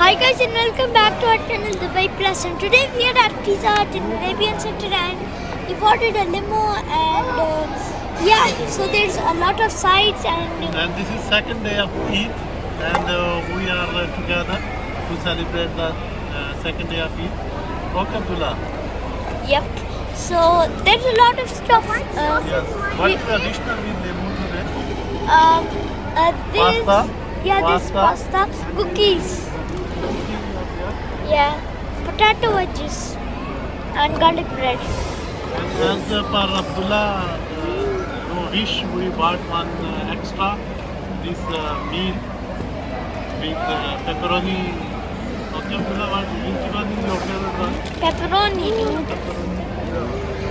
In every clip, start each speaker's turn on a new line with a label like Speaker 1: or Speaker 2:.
Speaker 1: Hi guys and welcome back to our channel Dubai Plus, and today we are at Pizza Hut in Arabian Center and we ordered a limo and so there's a lot of sides
Speaker 2: And this is second day of Eid, and we are together to celebrate the second day of Eid. Okay, Abdullah.
Speaker 1: yep. So there's a lot of stuff.
Speaker 2: Yes. What is the additional with lemo today?
Speaker 1: This this
Speaker 2: Pasta.
Speaker 1: pasta, cookies, potato wedges and garlic bread.
Speaker 2: And as per Abdullah wish, we bought one extra this meal with pepperoni. Okay, Abdullah, which one is your favorite one?
Speaker 1: Pepperoni, dude.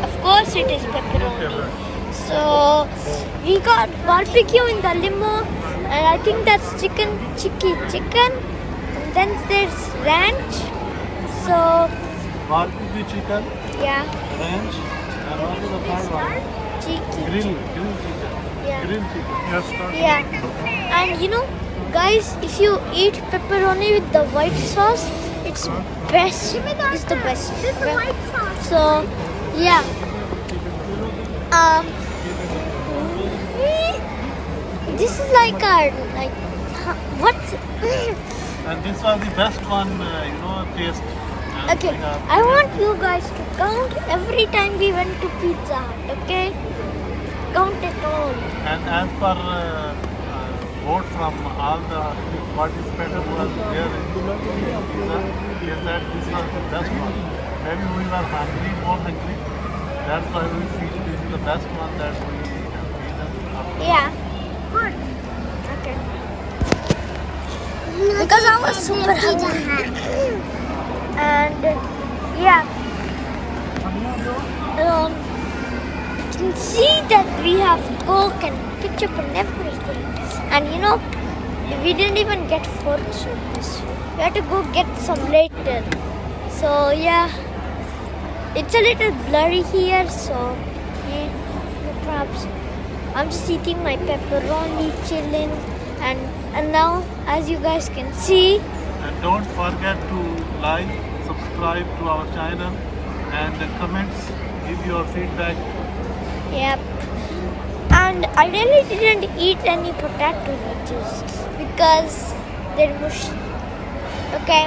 Speaker 1: Of course it is pepperoni. So we got barbecue in the limo, and I think that's chicken. And then there's ranch. So
Speaker 2: Barbecue chicken,
Speaker 1: yeah,
Speaker 2: ranch, and what is the third one?
Speaker 1: chicken.
Speaker 2: Grill chicken.
Speaker 1: Yeah.
Speaker 2: Grill chicken. Yes, sir.
Speaker 1: Yeah, and guys, if you eat pepperoni with the white sauce, it's best. It's the best.
Speaker 3: This is white sauce.
Speaker 1: So yeah. This is like what's
Speaker 2: And this was the best one, taste. And
Speaker 1: okay.
Speaker 2: we have-
Speaker 1: I want you guys to count every time we went to Pizza Hut. Okay, count it all.
Speaker 2: And as per vote from all the participants who was there in pizza, they said this was the best one. Maybe we were hungry, more hungry. That's why we feel this is the best one that we have eaten.
Speaker 1: Yeah.
Speaker 3: Good.
Speaker 1: Okay. Because I was super hungry. And yeah. You can see that we have Coke and ketchup and everything. And we didn't even get photo service. We had to go get some later. So yeah. It's a little blurry here, so no problems. I'm just eating my pepperoni, chilling, and now, as you guys can see,
Speaker 2: And don't forget to like, subscribe to our channel, and the comments, give your feedback.
Speaker 1: yep. And I really didn't eat any potato wedges because they're mushy. Okay.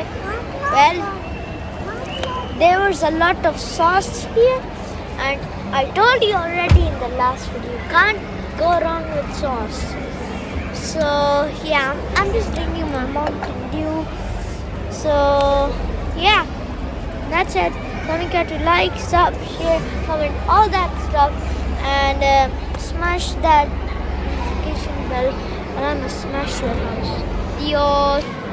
Speaker 1: Well, there was a lot of sauce here, and I told you already in the last video, you can't go wrong with sauce. So yeah, I'm just drinking my Mountain Dew. So yeah, that's it. Don't forget to like, sub, share, comment, all that stuff, and smash that notification bell, and I'm gonna smash your house. Yo.